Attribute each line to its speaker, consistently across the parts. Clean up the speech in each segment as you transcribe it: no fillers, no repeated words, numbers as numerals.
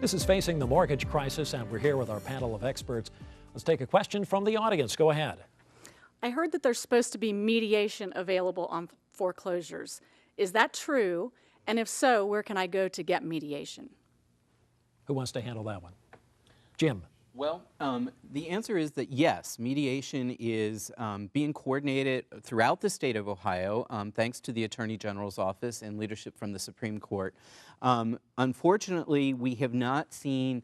Speaker 1: This is Facing the Mortgage Crisis, and we're here with our panel of experts. Let's take a question from the audience. Go ahead.
Speaker 2: I heard that there's supposed to be mediation available on foreclosures. Is that true? And if so, where can I go to get mediation?
Speaker 1: Who wants to handle that one? Jim.
Speaker 3: Well, the answer is that yes, mediation is being coordinated throughout the state of Ohio, thanks to the Attorney General's office and leadership from the Supreme Court. Unfortunately, we have not seen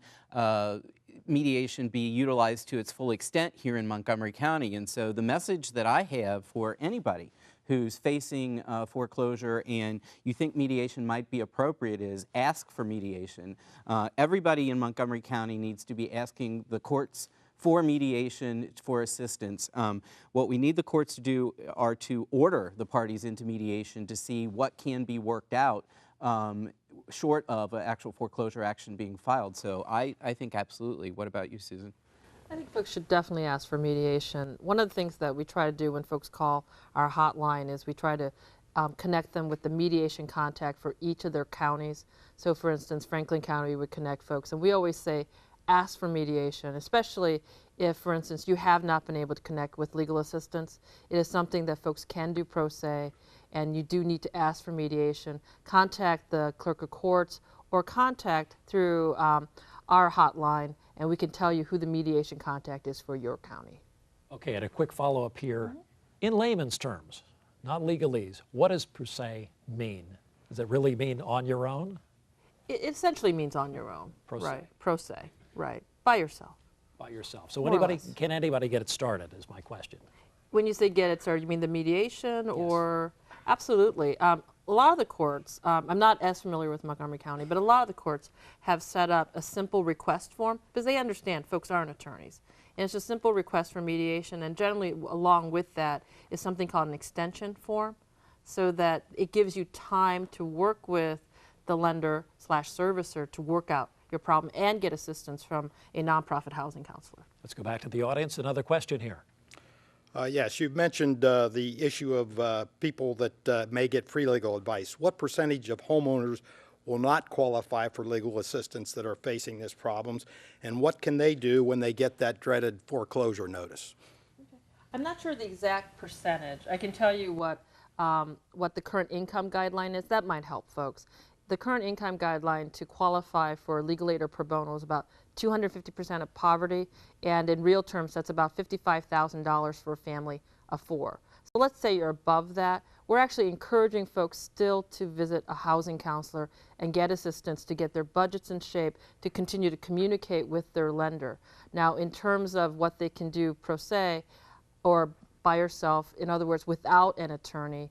Speaker 3: mediation be utilized to its full extent here in Montgomery County, and so the message that I have for anybody who's facing foreclosure and you think mediation might be appropriate is ask for mediation. Everybody in Montgomery County needs to be asking the courts for mediation, for assistance. What we need the courts to do are to order the parties into mediation to see what can be worked out short of an actual foreclosure action being filed. So I think absolutely. What about you, Susan?
Speaker 4: I think folks should definitely ask for mediation. One of the things that we try to do when folks call our hotline is we try to connect them with the mediation contact for each of their counties. So for instance, Franklin County would connect folks, and we always say ask for mediation, especially if, for instance, you have not been able to connect with legal assistance. It is something that folks can do pro se, and you do need to ask for mediation. Contact the clerk of courts or contact through our hotline, and we can tell you who the mediation contact is for your county.
Speaker 1: Okay, and a quick follow-up here. In layman's terms, not legalese, what does per se mean? Does it really mean on your own?
Speaker 4: It essentially means on your own.
Speaker 1: Pro se.
Speaker 4: Right, pro se, right, by yourself.
Speaker 1: By yourself. So can anybody get it started is my question.
Speaker 4: When you say get it started, you mean the mediation? Yes. Or? Absolutely. A lot of the courts, I'm not as familiar with Montgomery County, but a lot of the courts have set up a simple request form because they understand folks aren't attorneys. And it's a simple request for mediation, and generally along with that is something called an extension form, so that it gives you time to work with the lender / servicer to work out your problem and get assistance from a nonprofit housing counselor.
Speaker 1: Let's go back to the audience. Another question here.
Speaker 5: Yes, you've mentioned the issue of people that may get free legal advice. What percentage of homeowners will not qualify for legal assistance that are facing these problems, and what can they do when they get that dreaded foreclosure notice?
Speaker 4: Okay. I'm not sure the exact percentage. I can tell you what the current income guideline is. That might help folks. The current income guideline to qualify for legal aid or pro bono is about 250% of poverty, and in real terms that's about $55,000 for a family of 4. So let's say you're above that. We're actually encouraging folks still to visit a housing counselor and get assistance to get their budgets in shape to continue to communicate with their lender. Now, in terms of what they can do pro se or by yourself, in other words, without an attorney,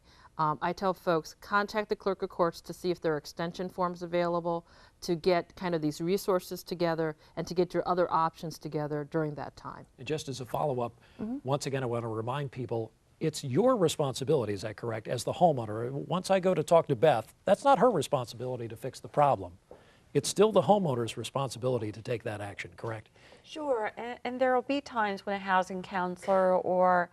Speaker 4: I tell folks, contact the clerk of courts to see if there are extension forms available, to get kind of these resources together and to get your other options together during that time.
Speaker 1: And just as a follow-up, once again, I want to remind people, it's your responsibility, is that correct, as the homeowner? Once I go to talk to Beth, that's not her responsibility to fix the problem. It's still the homeowner's responsibility to take that action, correct?
Speaker 6: Sure, and there will be times when a housing counselor or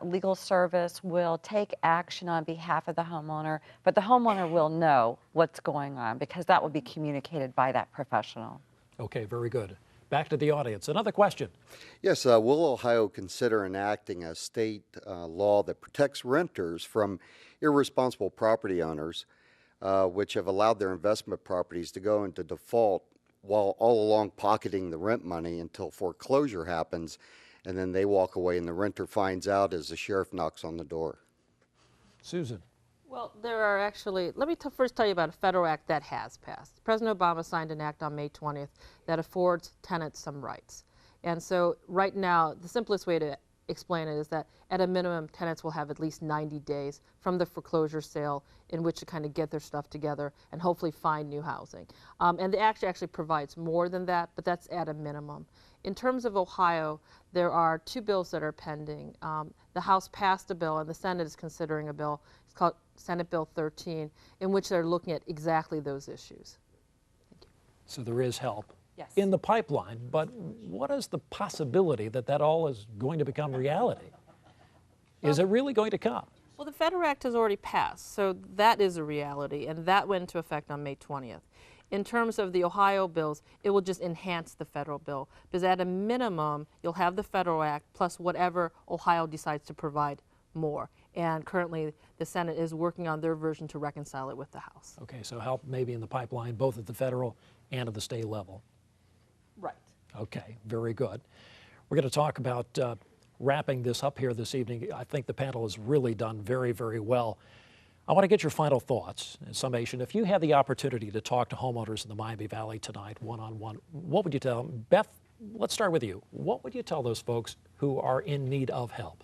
Speaker 6: legal service will take action on behalf of the homeowner, but the homeowner will know what's going on because that will be communicated by that professional.
Speaker 1: Okay, very good. Back to the audience. Another question.
Speaker 7: Yes, will Ohio consider enacting a state law that protects renters from irresponsible property owners which have allowed their investment properties to go into default while all along pocketing the rent money until foreclosure happens, and then they walk away and the renter finds out as the sheriff knocks on the door?
Speaker 1: Susan.
Speaker 4: Well, there are actually, let me first tell you about a federal act that has passed. President Obama signed an act on May 20th that affords tenants some rights. And so right now, the simplest way to explain it is that at a minimum, tenants will have at least 90 days from the foreclosure sale in which to kind of get their stuff together and hopefully find new housing. And the act actually provides more than that, but that's at a minimum. In terms of Ohio, there are 2 bills that are pending. The House passed a bill and the Senate is considering a bill. It's called Senate Bill 13, in which they're looking at exactly those issues. Thank you.
Speaker 1: So there is help.
Speaker 4: Yes.
Speaker 1: In the pipeline, but what is the possibility that that all is going to become reality? Is it really going to come?
Speaker 4: Well, the Federal Act has already passed, so that is a reality, and that went into effect on May 20th. in terms of the Ohio bills, it will just enhance the federal bill, because at a minimum, you'll have the federal act plus whatever Ohio decides to provide more. And currently, the Senate is working on their version to reconcile it with the House.
Speaker 1: Okay, so help maybe in the pipeline, both at the federal and at the state level.
Speaker 4: Right.
Speaker 1: Okay, very good. We're going to talk about wrapping this up here this evening. I think the panel has really done very, very well. I want to get your final thoughts and summation. If you had the opportunity to talk to homeowners in the Miami Valley tonight, one-on-one, what would you tell them? Beth, let's start with you. What would you tell those folks who are in need of help?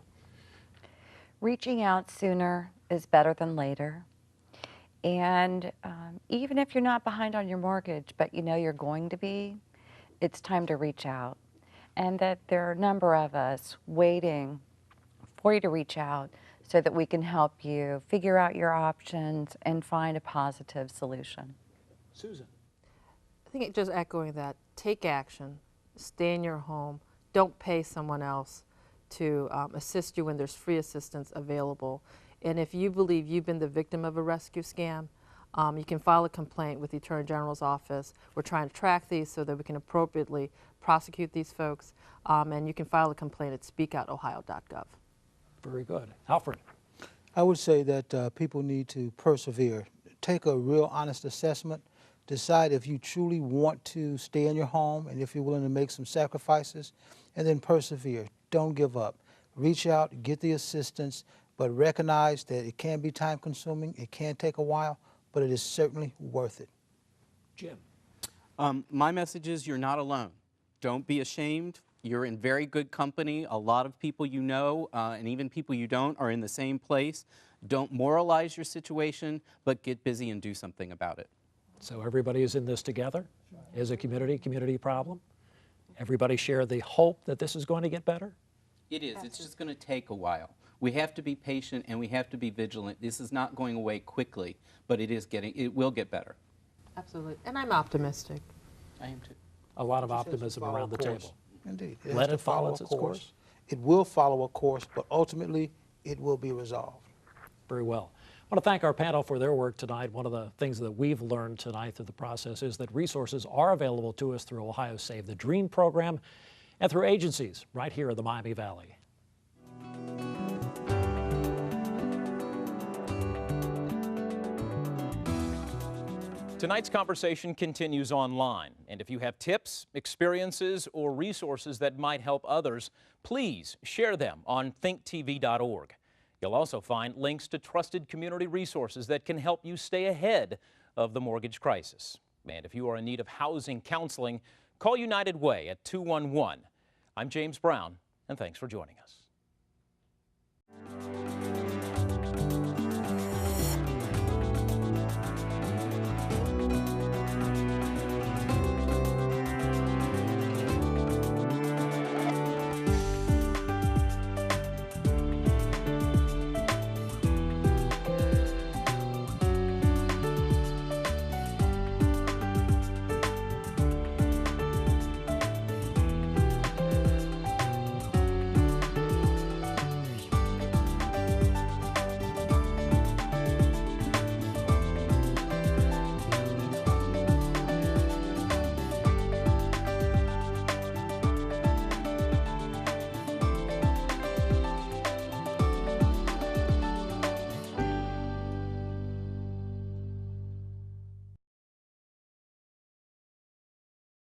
Speaker 6: Reaching out sooner is better than later. And even if you're not behind on your mortgage, but you know you're going to be, it's time to reach out. And that there are a number of us waiting for you to reach out so that we can help you figure out your options and find a positive solution.
Speaker 1: Susan.
Speaker 4: I think just echoing that, take action, stay in your home, don't pay someone else to assist you when there's free assistance available. And if you believe you've been the victim of a rescue scam, you can file a complaint with the Attorney General's office. We're trying to track these so that we can appropriately prosecute these folks. And you can file a complaint at speakoutohio.gov.
Speaker 1: Very good. Alfred.
Speaker 8: I would say that people need to persevere. Take a real honest assessment. Decide if you truly want to stay in your home and if you're willing to make some sacrifices, and then persevere. Don't give up. Reach out, get the assistance, but recognize that it can be time consuming, it can take a while, but it is certainly worth it.
Speaker 1: Jim.
Speaker 3: My message is you're not alone. Don't be ashamed. You're in very good company. A lot of people you know, and even people you don't, are in the same place. Don't moralize your situation, but get busy and do something about it.
Speaker 1: So everybody is in this together as a community problem. Everybody share the hope that this is going to get better.
Speaker 3: It is. It's just going to take a while. We have to be patient and we have to be vigilant. This is not going away quickly, but it will get better.
Speaker 4: Absolutely. And I'm optimistic.
Speaker 3: I am too.
Speaker 1: A lot of optimism
Speaker 8: Follow
Speaker 1: around the
Speaker 8: a course.
Speaker 1: table.
Speaker 8: Indeed.
Speaker 1: Let
Speaker 8: has
Speaker 1: it
Speaker 8: to
Speaker 1: follow
Speaker 8: a
Speaker 1: its course.
Speaker 8: It will follow a course, but ultimately it will be resolved.
Speaker 1: Very well. I want to thank our panel for their work tonight. One of the things that we've learned tonight through the process is that resources are available to us through Ohio's Save the Dream program and through agencies right here in the Miami Valley.
Speaker 9: Tonight's conversation continues online, and if you have tips, experiences, or resources that might help others, please share them on ThinkTV.org. You'll also find links to trusted community resources that can help you stay ahead of the mortgage crisis. And if you are in need of housing counseling, call United Way at 211. I'm James Brown, and thanks for joining us.